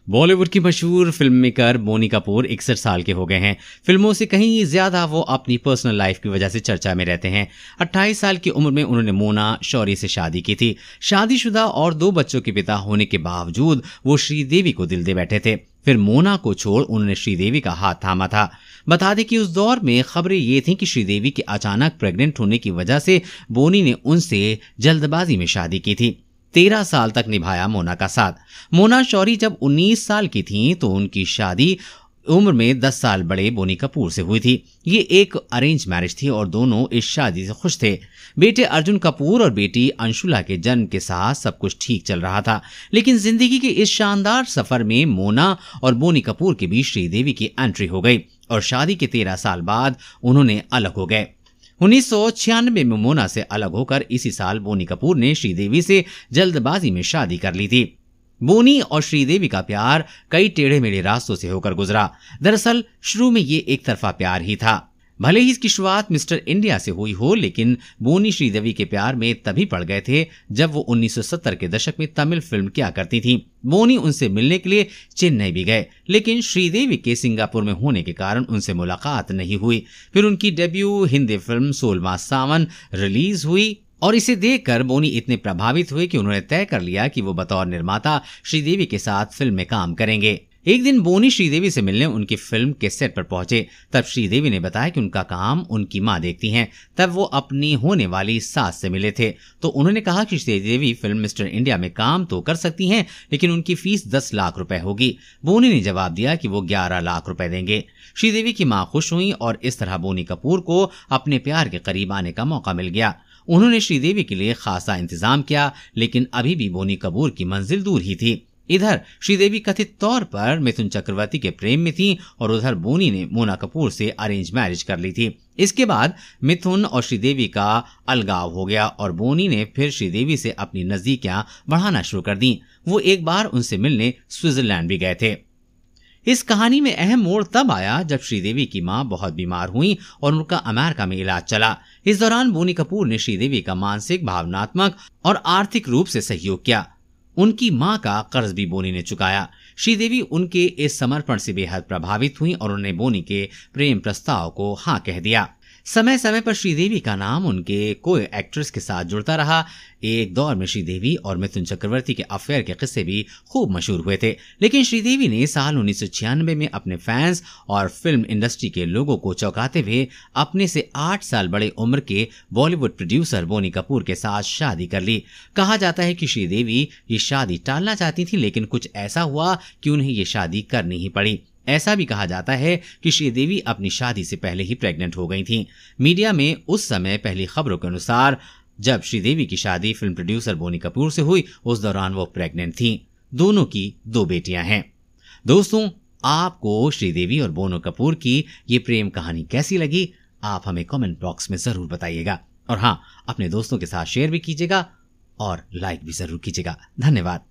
बॉलीवुड की मशहूर film maker Boney Kapoor 61 साल के हो गए हैं। फिल्मों से कहीं ज्यादा वो अपनी पर्सनल लाइफ की वजह से चर्चा में रहते हैं। 28 साल की उम्र में उन्होंने मोना शौरी से शादी की थी। शादीशुदा और 2 बच्चों के पिता होने के बावजूद वो श्रीदेवी को दिल दे बैठे थे। फिर मोना को छोड़ उन्होंने श्रीदेवी का हाथ थामा था। बता दें कि उस दौर में खबरें ये थीं कि श्रीदेवी के अचानक प्रेग्नेंट होने की वजह से बोनी ने उनसे जल्दबाजी में शादी की थी। 13 साल तक निभाया मोना का साथ। मोना शौरी जब 19 साल की थीं तो उनकी शादी उम्र में 10 साल बड़े बोनी कपूर से हुई थी। ये एक अरेंज मैरिज थी और दोनों इस शादी से खुश थे। बेटे अर्जुन कपूर और बेटी अंशुला के जन्म के साथ सब कुछ ठीक चल रहा था, लेकिन जिंदगी के इस शानदार सफर में मोना और बोनी कपूर के बीच श्रीदेवी की एंट्री हो गई और शादी के 13 साल बाद उन्होंने अलग हो गए। 1996 में मोना से अलग होकर इसी साल बोनी कपूर ने श्रीदेवी से जल्दबाजी में शादी कर ली थी। बोनी और श्रीदेवी का प्यार कई टेढ़े मेढ़े रास्तों से होकर गुजरा। दरअसल शुरू में ये एक तरफा प्यार ही था। भले ही इसकी शुरुआत मिस्टर इंडिया से हुई हो, लेकिन बोनी श्रीदेवी के प्यार में तभी पड़ गए थे जब वो 1970 के दशक में तमिल फिल्म किया करती थी। बोनी उनसे मिलने के लिए चेन्नई भी गए, लेकिन श्रीदेवी के सिंगापुर में होने के कारण उनसे मुलाकात नहीं हुई। फिर उनकी डेब्यू हिंदी फिल्म 16वां सावन रिलीज हुई और इसे देखकर बोनी इतने प्रभावित हुए कि उन्होंने तय कर लिया कि वो बतौर निर्माता श्रीदेवी के साथ फिल्म में काम करेंगे। एक दिन बोनी श्रीदेवी से मिलने उनकी फिल्म के सेट पर पहुंचे। तब श्रीदेवी ने बताया कि उनका काम उनकी मां देखती हैं। तब वो अपनी होने वाली सास से मिले थे तो उन्होंने कहा कि श्रीदेवी फिल्म मिस्टर इंडिया में काम तो कर सकती हैं, लेकिन उनकी फीस 10 लाख रुपए होगी। बोनी ने जवाब दिया कि वो 11 लाख रुपए देंगे। श्रीदेवी की मां खुश हुई और इस तरह बोनी कपूर को अपने प्यार के करीब आने का मौका मिल गया। उन्होंने श्रीदेवी के लिए खासा इंतजाम किया, लेकिन अभी भी बोनी कपूर की मंजिल दूर ही थी। इधर श्रीदेवी कथित तौर पर मिथुन चक्रवर्ती के प्रेम में थी और उधर बोनी ने मोना कपूर से अरेंज मैरिज कर ली थी। इसके बाद मिथुन और श्रीदेवी का अलगाव हो गया और बोनी ने फिर श्रीदेवी से अपनी नजदीकियां बढ़ाना शुरू कर दी। वो एक बार उनसे मिलने स्विट्जरलैंड भी गए थे। इस कहानी में अहम मोड़ तब आया जब श्रीदेवी की मां बहुत बीमार हुई और उनका अमेरिका में इलाज चला। इस दौरान बोनी कपूर ने श्रीदेवी का मानसिक, भावनात्मक और आर्थिक रूप से सहयोग किया। उनकी मां का कर्ज भी बोनी ने चुकाया। श्रीदेवी उनके इस समर्पण से बेहद प्रभावित हुई और उन्होंने बोनी के प्रेम प्रस्ताव को हां कह दिया। समय समय पर श्रीदेवी का नाम उनके कोई एक्ट्रेस के साथ जुड़ता रहा। एक दौर में श्रीदेवी और मिथुन चक्रवर्ती के अफेयर के किस्से भी खूब मशहूर हुए थे, लेकिन श्रीदेवी ने साल 1996 में अपने फैंस और फिल्म इंडस्ट्री के लोगों को चौंकाते हुए अपने से 8 साल बड़े उम्र के बॉलीवुड प्रोड्यूसर बोनी कपूर के साथ शादी कर ली। कहा जाता है कि श्रीदेवी ये शादी टालना चाहती थी, लेकिन कुछ ऐसा हुआ कि उन्हें ये शादी करनी ही पड़ी। ऐसा भी कहा जाता है कि श्रीदेवी अपनी शादी से पहले ही प्रेग्नेंट हो गई थीं। मीडिया में उस समय पहली खबरों के अनुसार जब श्रीदेवी की शादी फिल्म प्रोड्यूसर बोनी कपूर से हुई, उस दौरान वो प्रेग्नेंट थीं। दोनों की 2 बेटियां हैं। दोस्तों, आपको श्रीदेवी और बोनी कपूर की ये प्रेम कहानी कैसी लगी? आप हमें कमेंट बॉक्स में जरूर बताइएगा और हाँ, अपने दोस्तों के साथ शेयर भी कीजिएगा और लाइक भी जरूर कीजिएगा। धन्यवाद।